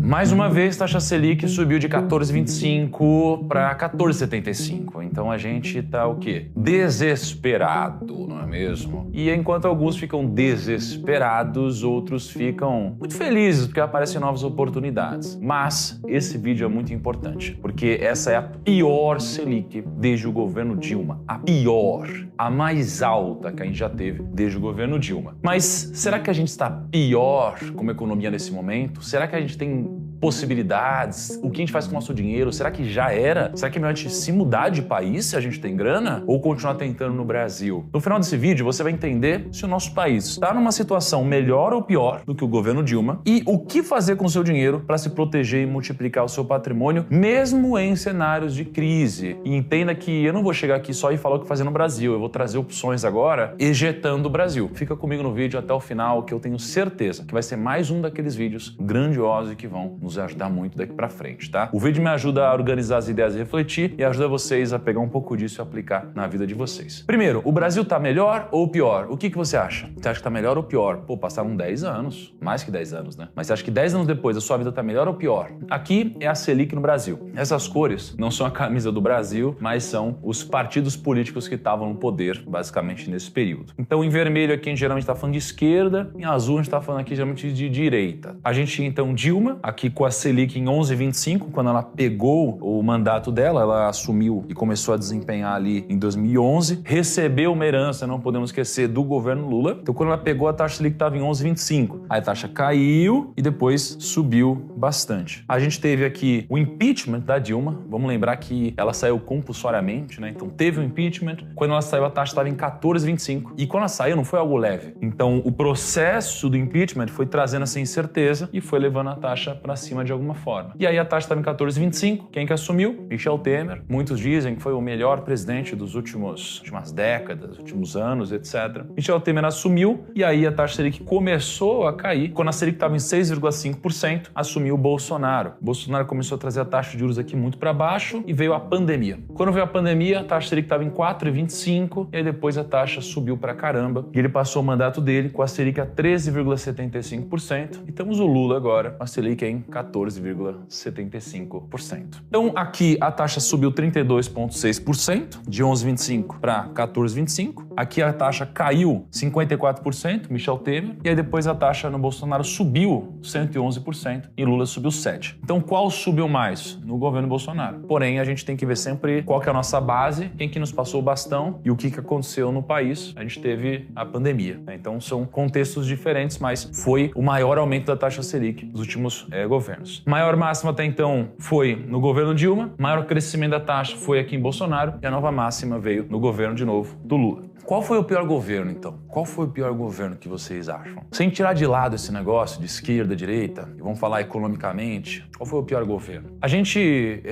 Mais uma vez, taxa Selic subiu de 14,25 para 14,75. Então a gente tá o quê? Desesperado, não é mesmo? E enquanto alguns ficam desesperados, outros ficam muito felizes porque aparecem novas oportunidades. Mas esse vídeo é muito importante, porque essa é a pior Selic desde o governo Dilma. A pior, a mais alta que a gente já teve desde o governo Dilma. Mas será que a gente está pior como economia nesse momento? Será que a gente tem possibilidades? O que a gente faz com o nosso dinheiro? Será que já era? Será que é melhor a gente se mudar de país se a gente tem grana? Ou continuar tentando no Brasil? No final desse vídeo você vai entender se o nosso país está numa situação melhor ou pior do que o governo Dilma e o que fazer com o seu dinheiro para se proteger e multiplicar o seu patrimônio, mesmo em cenários de crise. E entenda que eu não vou chegar aqui só e falar o que fazer no Brasil, eu vou trazer opções agora ejetando o Brasil. Fica comigo no vídeo até o final, que eu tenho certeza que vai ser mais um daqueles vídeos grandiosos e que vão nos ajudar muito daqui pra frente, tá? O vídeo me ajuda a organizar as ideias e refletir e ajuda vocês a pegar um pouco disso e aplicar na vida de vocês. Primeiro, o Brasil tá melhor ou pior? O que você acha? Você acha que tá melhor ou pior? Pô, passaram 10 anos, mais que 10 anos, né? Mas você acha que 10 anos depois a sua vida tá melhor ou pior? Aqui é a Selic no Brasil. Essas cores não são a camisa do Brasil, mas são os partidos políticos que estavam no poder, basicamente, nesse período. Então, em vermelho aqui a gente geralmente tá falando de esquerda, em azul a gente tá falando aqui geralmente de direita. A gente tinha então Dilma, aqui com a Selic em 11,25, quando ela pegou o mandato dela, ela assumiu e começou a desempenhar ali em 2011, recebeu uma herança, não podemos esquecer, do governo Lula. Então quando ela pegou, a taxa Selic estava em 11,25. Aí a taxa caiu e depois subiu bastante. A gente teve aqui o impeachment da Dilma, vamos lembrar que ela saiu compulsoriamente, né? Então teve o impeachment, quando ela saiu a taxa estava em 14,25 e quando ela saiu não foi algo leve. Então o processo do impeachment foi trazendo essa incerteza e foi levando a taxa para cima de alguma forma. E aí a taxa estava em 14,25. Quem que assumiu? Michel Temer. Muitos dizem que foi o melhor presidente das últimas décadas, últimos anos, etc. Michel Temer assumiu e aí a taxa Selic começou a cair. Quando a Selic estava em 6,5%, assumiu o Bolsonaro. O Bolsonaro começou a trazer a taxa de juros aqui muito para baixo e veio a pandemia. Quando veio a pandemia, a taxa Selic estava em 4,25 e aí depois a taxa subiu pra caramba e ele passou o mandato dele com a Selic a 13,75% e temos o Lula agora, a Selic em 14,75%. Então aqui a taxa subiu 32,6%, de 11,25 para 14,25. Aqui a taxa caiu 54%, Michel Temer, e aí depois a taxa no Bolsonaro subiu 111% e Lula subiu 7%. Então qual subiu mais? No governo Bolsonaro. Porém, a gente tem que ver sempre qual que é a nossa base, quem que nos passou o bastão e o que aconteceu no país. A gente teve a pandemia, né? Então são contextos diferentes, mas foi o maior aumento da taxa Selic dos últimos governos. Maior máxima até então foi no governo Dilma, maior crescimento da taxa foi aqui em Bolsonaro e a nova máxima veio no governo de novo do Lula. Qual foi o pior governo, então? Qual foi o pior governo que vocês acham? Sem tirar de lado esse negócio de esquerda, direita, e vamos falar economicamente, qual foi o pior governo? A gente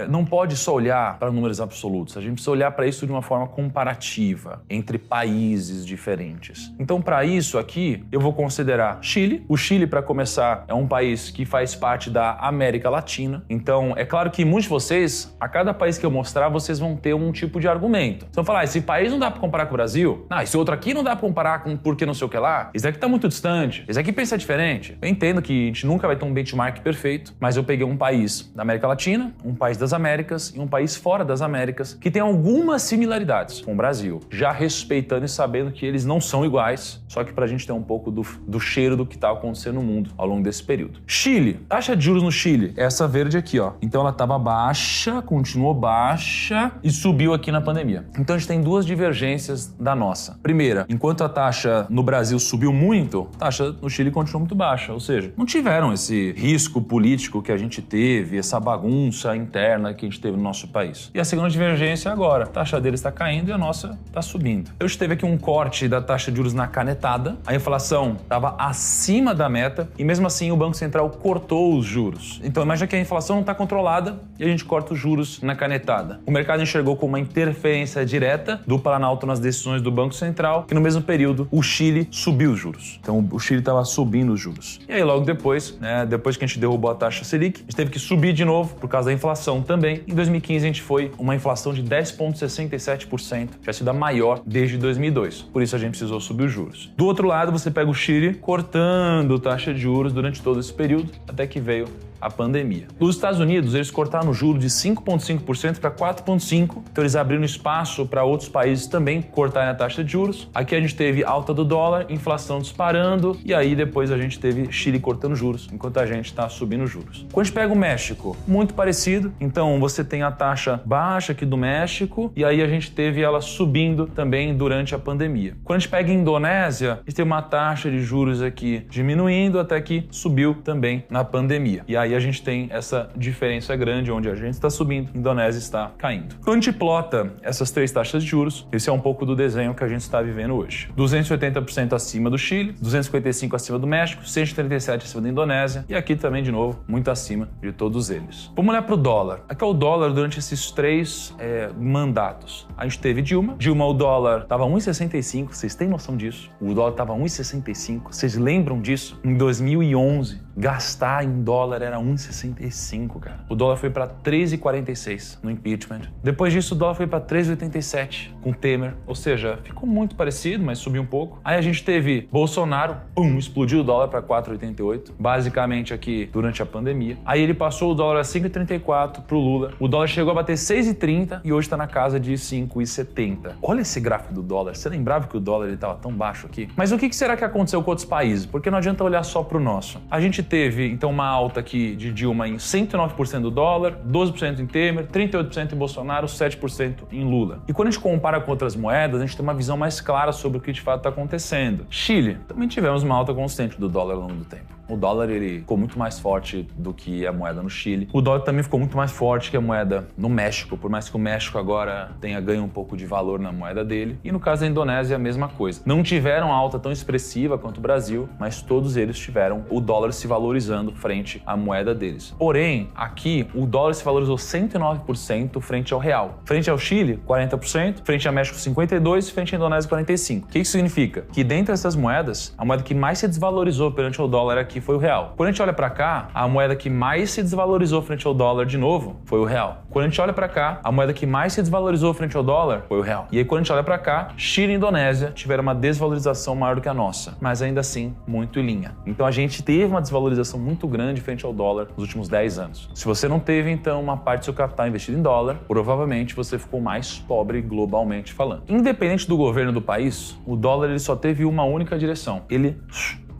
não pode só olhar para números absolutos, a gente precisa olhar para isso de uma forma comparativa, entre países diferentes. Então, para isso aqui, eu vou considerar Chile. O Chile, para começar, é um país que faz parte da América Latina. Então, é claro que muitos de vocês, a cada país que eu mostrar, vocês vão ter um tipo de argumento. Então, falar, esse país não dá para comparar com o Brasil, esse outro aqui não dá pra comparar com porque não sei o que lá, esse aqui tá muito distante, esse aqui pensa diferente. Eu entendo que a gente nunca vai ter um benchmark perfeito, mas eu peguei um país da América Latina, um país das Américas e um país fora das Américas que tem algumas similaridades com o Brasil, já respeitando e sabendo que eles não são iguais, só que pra gente ter um pouco do cheiro do que tá acontecendo no mundo ao longo desse período. Chile, taxa de juros no Chile, é essa verde aqui, ó. Então ela tava baixa, continuou baixa e subiu aqui na pandemia. Então a gente tem duas divergências da nossa. Primeira, enquanto a taxa no Brasil subiu muito, a taxa no Chile continuou muito baixa, ou seja, não tiveram esse risco político que a gente teve, essa bagunça interna que a gente teve no nosso país. E a segunda divergência agora, a taxa deles está caindo e a nossa está subindo. Eu teve aqui um corte da taxa de juros na canetada, a inflação estava acima da meta e mesmo assim o Banco Central cortou os juros. Então imagina que a inflação não está controlada e a gente corta os juros na canetada. O mercado enxergou como uma interferência direta do Planalto nas decisões do Banco Central, que no mesmo período o Chile subiu os juros. Então o Chile estava subindo os juros. E aí logo depois, depois que a gente derrubou a taxa Selic, a gente teve que subir de novo por causa da inflação também. Em 2015 a gente foi uma inflação de 10,67%, já sido a maior desde 2002. Por isso a gente precisou subir os juros. Do outro lado, você pega o Chile cortando taxa de juros durante todo esse período, até que veio a pandemia. Nos Estados Unidos, eles cortaram o juro de 5,5% para 4,5%, então eles abriram espaço para outros países também cortarem a taxa de juros. Aqui a gente teve alta do dólar, inflação disparando, e aí depois a gente teve Chile cortando juros, enquanto a gente está subindo juros. Quando a gente pega o México, muito parecido, então você tem a taxa baixa aqui do México, e aí a gente teve ela subindo também durante a pandemia. Quando a gente pega a Indonésia, a gente tem uma taxa de juros aqui diminuindo até que subiu também na pandemia. E aí a gente tem essa diferença grande, onde a gente está subindo, a Indonésia está caindo. Quando a gente plota essas três taxas de juros, esse é um pouco do desenho que a gente está vivendo hoje. 280% acima do Chile, 255% acima do México, 137% acima da Indonésia e aqui também, de novo, muito acima de todos eles. Vamos olhar para o dólar. Aqui é o dólar durante esses três mandatos. A gente teve Dilma, o dólar estava 1,65, vocês têm noção disso? O dólar estava 1,65, vocês lembram disso? Em 2011, gastar em dólar era 1,65, cara. O dólar foi para 3,46 no impeachment. Depois disso, o dólar foi para 3,87 com Temer, ou seja, ficou muito parecido, mas subiu um pouco. Aí a gente teve Bolsonaro, explodiu o dólar para 4,88, basicamente aqui durante a pandemia. Aí ele passou o dólar a 5,34 pro Lula. O dólar chegou a bater 6,30 e hoje está na casa de 5,70. Olha esse gráfico do dólar. Você lembrava que o dólar estava tão baixo aqui? Mas o que será que aconteceu com outros países? Porque não adianta olhar só para o nosso. A gente teve, então, uma alta aqui de Dilma em 109% do dólar, 12% em Temer, 38% em Bolsonaro, 7% em Lula. E quando a gente compara com outras moedas, a gente tem uma visão mais clara sobre o que de fato está acontecendo. Chile, também tivemos uma alta constante do dólar ao longo do tempo. O dólar ele ficou muito mais forte do que a moeda no Chile. O dólar também ficou muito mais forte que a moeda no México, por mais que o México agora tenha ganho um pouco de valor na moeda dele. E no caso da Indonésia, a mesma coisa. Não tiveram alta tão expressiva quanto o Brasil, mas todos eles tiveram o dólar se valorizando frente à moeda deles. Porém, aqui o dólar se valorizou 109% frente ao real. Frente ao Chile, 40%, frente ao México, 52%, frente à Indonésia, 45%. O que isso significa? Que dentre essas moedas, a moeda que mais se desvalorizou perante o dólar aqui foi o real. Quando a gente olha para cá, a moeda que mais se desvalorizou frente ao dólar de novo foi o real. Quando a gente olha para cá, a moeda que mais se desvalorizou frente ao dólar foi o real. E aí quando a gente olha para cá, Chile e Indonésia tiveram uma desvalorização maior do que a nossa, mas ainda assim muito em linha. Então a gente teve uma desvalorização muito grande frente ao dólar nos últimos 10 anos. Se você não teve então uma parte do seu capital investido em dólar, provavelmente você ficou mais pobre globalmente falando. Independente do governo do país, o dólar ele só teve uma única direção. Ele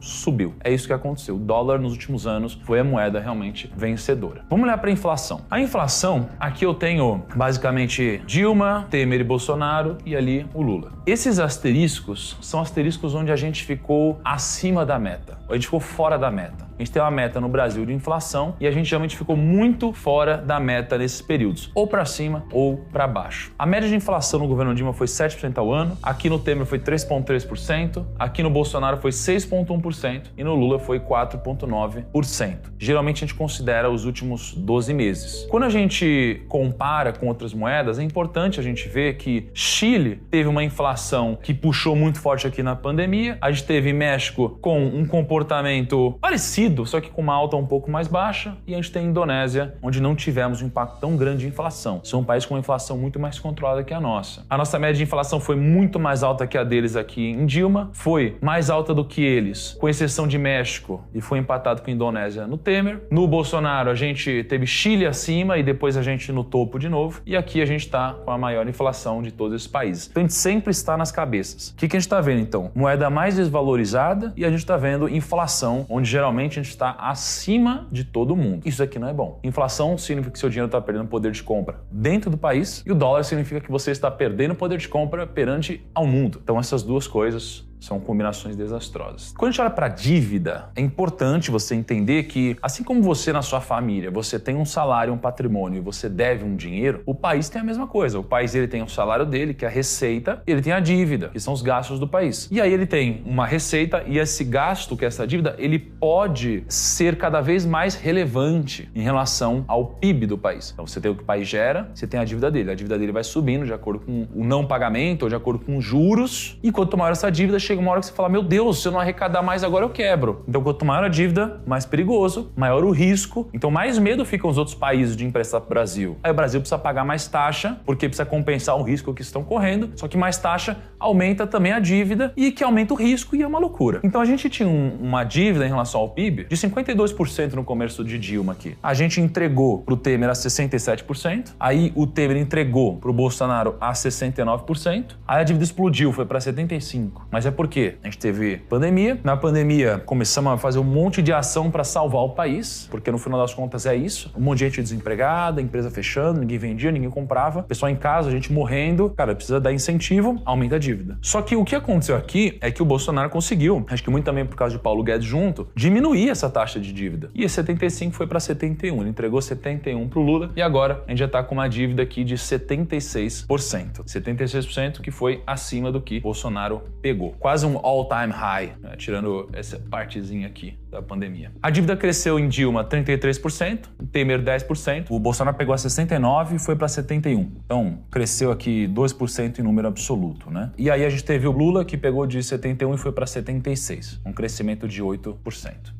subiu. É isso que aconteceu. O dólar nos últimos anos foi a moeda realmente vencedora. Vamos olhar para a inflação. A inflação, aqui eu tenho basicamente Dilma, Temer e Bolsonaro e ali o Lula. Esses asteriscos são asteriscos onde a gente ficou acima da meta. A gente ficou fora da meta. A gente tem uma meta no Brasil de inflação e a gente realmente ficou muito fora da meta nesses períodos, ou para cima ou para baixo. A média de inflação no governo Dilma foi 7% ao ano, aqui no Temer foi 3,3%, aqui no Bolsonaro foi 6,1% e no Lula foi 4,9%. Geralmente a gente considera os últimos 12 meses. Quando a gente compara com outras moedas, é importante a gente ver que Chile teve uma inflação que puxou muito forte aqui na pandemia, a gente teve México com um comportamento parecido, só que com uma alta um pouco mais baixa, e a gente tem a Indonésia, onde não tivemos um impacto tão grande de inflação. São um país com uma inflação muito mais controlada que a nossa. A nossa média de inflação foi muito mais alta que a deles aqui em Dilma, foi mais alta do que eles, com exceção de México, e foi empatado com a Indonésia no Temer. No Bolsonaro, a gente teve Chile acima e depois a gente no topo de novo, e aqui a gente está com a maior inflação de todos esses países. Então a gente sempre está nas cabeças. O que a gente está vendo então? Moeda mais desvalorizada e a gente está vendo inflação, onde geralmente a gente está acima de todo mundo. Isso aqui não é bom. Inflação significa que seu dinheiro está perdendo poder de compra dentro do país e o dólar significa que você está perdendo poder de compra perante ao mundo. Então essas duas coisas são combinações desastrosas. Quando a gente olha para a dívida, é importante você entender que, assim como você na sua família, você tem um salário, um patrimônio e você deve um dinheiro, o país tem a mesma coisa. O país ele tem o salário dele, que é a receita, e ele tem a dívida, que são os gastos do país. E aí ele tem uma receita e esse gasto, que é essa dívida, ele pode ser cada vez mais relevante em relação ao PIB do país. Então você tem o que o país gera, você tem a dívida dele. A dívida dele vai subindo de acordo com o não pagamento ou de acordo com os juros, e quanto maior essa dívida, chega uma hora que você fala, meu Deus, se eu não arrecadar mais agora eu quebro. Então quanto maior a dívida, mais perigoso, maior o risco. Então mais medo ficam os outros países de emprestar para o Brasil. Aí o Brasil precisa pagar mais taxa, porque precisa compensar o risco que estão correndo, só que mais taxa aumenta também a dívida e que aumenta o risco e é uma loucura. Então a gente tinha uma dívida em relação ao PIB de 52% no começo de Dilma aqui. A gente entregou pro Temer a 67%, aí o Temer entregou pro Bolsonaro a 69%, aí a dívida explodiu, foi para 75%. Mas é porque a gente teve pandemia, na pandemia começamos a fazer um monte de ação para salvar o país, porque no final das contas é isso, um monte de gente desempregada, empresa fechando, ninguém vendia, ninguém comprava, pessoal em casa, a gente morrendo, cara, precisa dar incentivo, aumenta a dívida. Só que o que aconteceu aqui é que o Bolsonaro conseguiu, acho que muito também por causa de Paulo Guedes junto, diminuir essa taxa de dívida. E esse 75 foi para 71, ele entregou 71 pro Lula e agora a gente já tá com uma dívida aqui de 76%. 76% que foi acima do que Bolsonaro pegou. Quase um all-time high, né? Tirando essa partezinha aqui da pandemia. A dívida cresceu em Dilma 33%, Temer 10%, o Bolsonaro pegou a 69% e foi para 71%. Então, cresceu aqui 2% em número absoluto, né? E aí a gente teve o Lula que pegou de 71% e foi para 76%, um crescimento de 8%.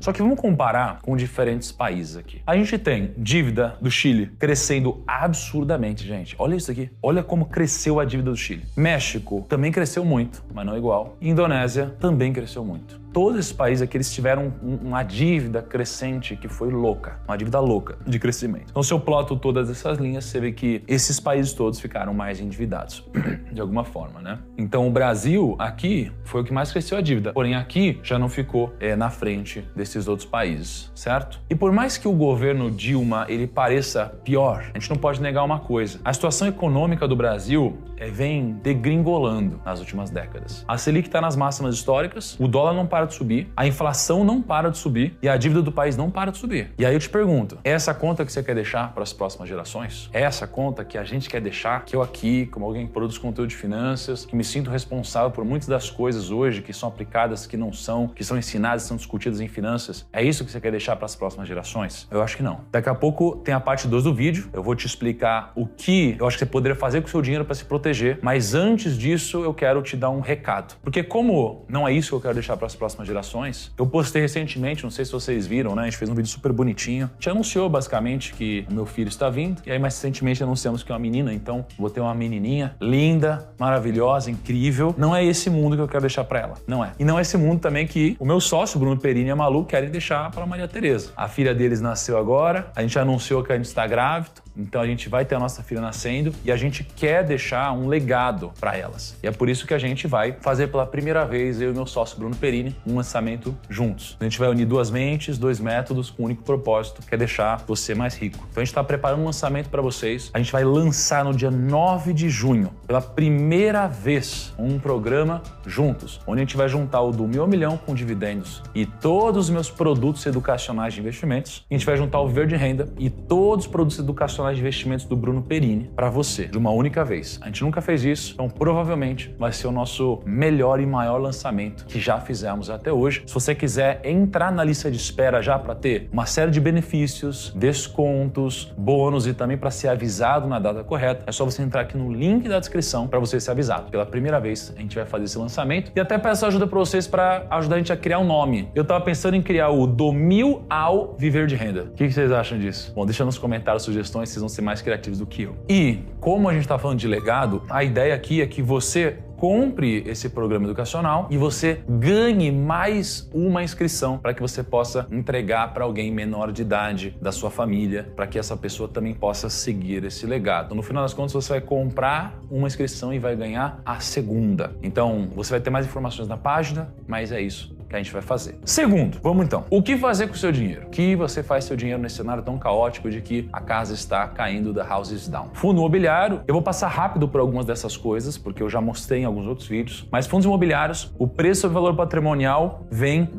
Só que vamos comparar com diferentes países aqui. A gente tem dívida do Chile crescendo absurdamente, gente. Olha isso aqui. Olha como cresceu a dívida do Chile. México também cresceu muito, mas não igual. Indonésia também cresceu muito. Todos esses países aqui, eles tiveram uma dívida crescente que foi louca, uma dívida louca de crescimento. Então, se eu ploto todas essas linhas, você vê que esses países todos ficaram mais endividados, de alguma forma, né? Então, o Brasil aqui foi o que mais cresceu a dívida, porém aqui já não ficou na frente desses outros países, certo? E por mais que o governo Dilma, ele pareça pior, a gente não pode negar uma coisa. A situação econômica do Brasil vem degringolando nas últimas décadas. A Selic está nas máximas históricas, o dólar não para de subir, a inflação não para de subir e a dívida do país não para de subir. E aí eu te pergunto, é essa conta que você quer deixar para as próximas gerações? É essa conta que a gente quer deixar, que eu aqui, como alguém que produz conteúdo de finanças, que me sinto responsável por muitas das coisas hoje que são aplicadas, que não são, que são ensinadas, são discutidas em finanças, é isso que você quer deixar para as próximas gerações? Eu acho que não. Daqui a pouco tem a parte 2 do vídeo, eu vou te explicar o que eu acho que você poderia fazer com o seu dinheiro para se proteger, mas antes disso eu quero te dar um recado. Porque como não é isso que eu quero deixar para as próximas gerações, eu postei recentemente, não sei se vocês viram, né? A gente fez um vídeo super bonitinho. A gente anunciou basicamente que o meu filho está vindo, e aí mais recentemente anunciamos que é uma menina, então vou ter uma menininha linda, maravilhosa, incrível. Não é esse mundo que eu quero deixar para ela, não é. E não é esse mundo também que o meu sócio, Bruno Perini e a Malu, querem deixar para Maria Tereza. A filha deles nasceu agora, a gente anunciou que a gente está grávido, então a gente vai ter a nossa filha nascendo e a gente quer deixar um legado para elas. E é por isso que a gente vai fazer pela primeira vez, eu e meu sócio Bruno Perini, um lançamento juntos. A gente vai unir duas mentes, dois métodos com um único propósito, que é deixar você mais rico. Então a gente está preparando um lançamento para vocês. A gente vai lançar no dia 9 de junho, pela primeira vez, um programa juntos, onde a gente vai juntar o do Meu Milhão com dividendos e todos os meus produtos educacionais de investimentos. E a gente vai juntar o Verde Renda e todos os produtos educacionais de investimentos do Bruno Perini para você, de uma única vez. A gente nunca fez isso, então provavelmente vai ser o nosso melhor e maior lançamento que já fizemos até hoje. Se você quiser entrar na lista de espera já para ter uma série de benefícios, descontos, bônus e também para ser avisado na data correta, é só você entrar aqui no link da descrição para você ser avisado. Pela primeira vez a gente vai fazer esse lançamento e até peço ajuda para vocês para ajudar a gente a criar um nome. Eu tava pensando em criar o Do Mil ao Viver de Renda. O que vocês acham disso? Bom, deixa nos comentários sugestões, vocês vão ser mais criativos do que eu. E como a gente está falando de legado, a ideia aqui é que você compre esse programa educacional e você ganhe mais uma inscrição para que você possa entregar para alguém menor de idade da sua família, para que essa pessoa também possa seguir esse legado. No final das contas, você vai comprar uma inscrição e vai ganhar a segunda. Então, você vai ter mais informações na página, mas é isso que a gente vai fazer. Segundo, vamos então. O que fazer com o seu dinheiro? O que você faz com o seu dinheiro nesse cenário tão caótico de que a casa está caindo, the house is down? Fundo imobiliário, eu vou passar rápido por algumas dessas coisas, porque eu já mostrei em alguns outros vídeos, mas fundos imobiliários, o preço do valor patrimonial vem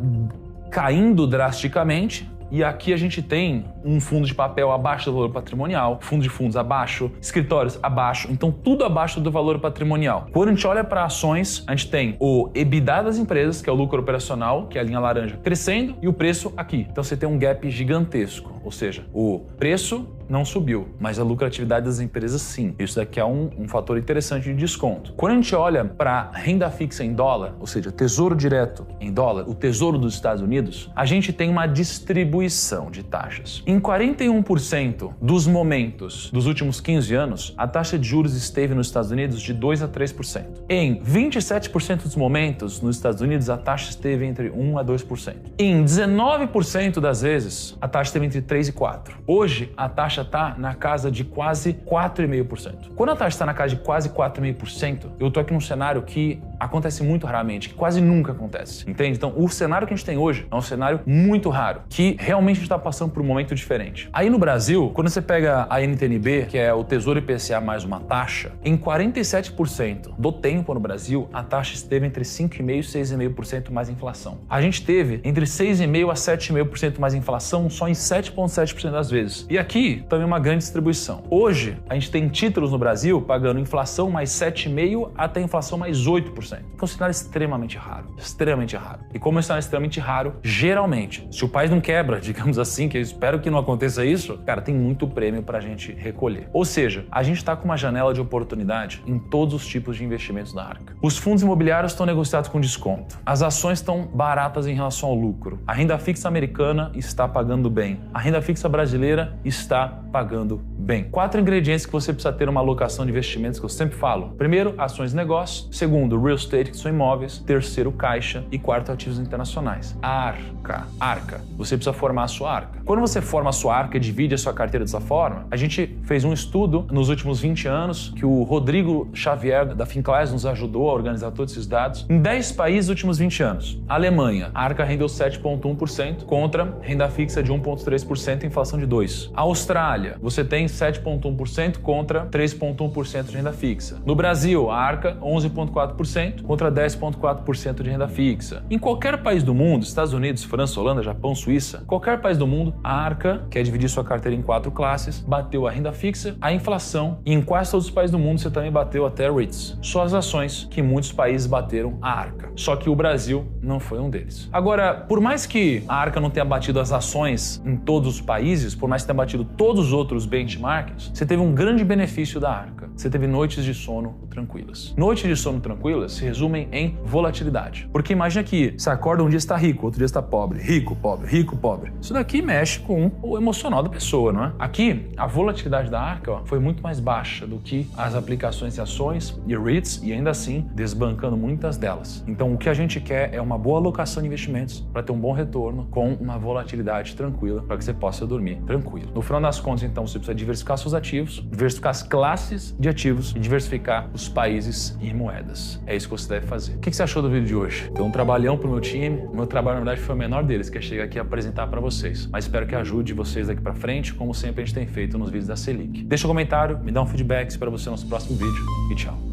caindo drasticamente e aqui a gente tem um fundo de papel abaixo do valor patrimonial, fundo de fundos abaixo, escritórios abaixo, então tudo abaixo do valor patrimonial. Quando a gente olha para ações, a gente tem o EBITDA das empresas, que é o lucro operacional, que é a linha laranja, crescendo, e o preço aqui. Então você tem um gap gigantesco, ou seja, o preço não subiu, mas a lucratividade das empresas sim. Isso daqui é um fator interessante de desconto. Quando a gente olha para renda fixa em dólar, ou seja, tesouro direto em dólar, o tesouro dos Estados Unidos, a gente tem uma distribuição de taxas. Em 41% dos momentos dos últimos 15 anos, a taxa de juros esteve nos Estados Unidos de 2 a 3%. Em 27% dos momentos nos Estados Unidos, a taxa esteve entre 1 a 2%. Em 19% das vezes, a taxa esteve entre 3 e 4%. Hoje, a taxa está na casa de quase 4,5%. Quando a taxa está na casa de quase 4,5%, eu estou aqui num cenário que acontece muito raramente, que quase nunca acontece, entende? Então, o cenário que a gente tem hoje é um cenário muito raro, que realmente a gente está passando por um momento diferente. Aí no Brasil, quando você pega a NTN-B, que é o Tesouro IPCA mais uma taxa, em 47% do tempo no Brasil, a taxa esteve entre 5,5% e 6,5% mais inflação. A gente teve entre 6,5% a 7,5% mais inflação só em 7,7% das vezes. E aqui também uma grande distribuição. Hoje, a gente tem títulos no Brasil pagando inflação mais 7,5% até inflação mais 8%. Que é um cenário extremamente raro. Extremamente raro. E como é um cenário extremamente raro, geralmente, se o país não quebra, digamos assim, que eu espero que não aconteça isso, cara, tem muito prêmio pra gente recolher. Ou seja, a gente tá com uma janela de oportunidade em todos os tipos de investimentos da Arca. Os fundos imobiliários estão negociados com desconto. As ações estão baratas em relação ao lucro. A renda fixa americana está pagando bem. A renda fixa brasileira está pagando bem. 4 ingredientes que você precisa ter numa alocação de investimentos que eu sempre falo. Primeiro, ações e negócios. Segundo, real estate, que são imóveis. Terceiro, caixa. E quarto, ativos internacionais. Arca. Você precisa formar a sua arca. Quando você forma a sua arca e divide a sua carteira dessa forma, a gente fez um estudo nos últimos 20 anos que o Rodrigo Xavier da Finclass nos ajudou a organizar todos esses dados. Em 10 países nos últimos 20 anos. Alemanha, a arca rendeu 7,1% contra renda fixa de 1,3% e inflação de 2%. Austrália, você tem 7,1% contra 3,1% de renda fixa. No Brasil, a arca 11,4% contra 10,4% de renda fixa. Em qualquer país do mundo, Estados Unidos, França, Holanda, Japão, Suíça, qualquer país do mundo, a arca, que é dividir sua carteira em 4 classes, bateu a renda fixa, a inflação, e em quase todos os países do mundo você também bateu até REITs. Só as ações que muitos países bateram a arca. Só que o Brasil não foi um deles. Agora, por mais que a arca não tenha batido as ações em todos os países, por mais que tenha batido todos os outros benchmarks, você teve um grande benefício da arca. Você teve noites de sono tranquilas. Noites de sono tranquilas se resumem em volatilidade. Porque imagina que você acorda um dia está rico, outro dia está pobre, rico, pobre, rico, pobre. Isso daqui mexe com o emocional da pessoa, não é? Aqui, a volatilidade da arca foi muito mais baixa do que as aplicações de ações e REITs, e ainda assim desbancando muitas delas. Então o que a gente quer é uma boa alocação de investimentos para ter um bom retorno com uma volatilidade tranquila para que você possa dormir tranquilo. No final das contas, então, você precisa diversificar seus ativos, diversificar as classes de ativos e diversificar os países e moedas. É isso que você deve fazer. O que você achou do vídeo de hoje? Deu um trabalhão pro meu time. O meu trabalho, na verdade, foi o menor deles, que é chegar aqui e apresentar para vocês. Mas espero que ajude vocês daqui para frente, como sempre a gente tem feito nos vídeos da Selic. Deixa um comentário, me dá um feedback, espero você no nosso próximo vídeo e tchau.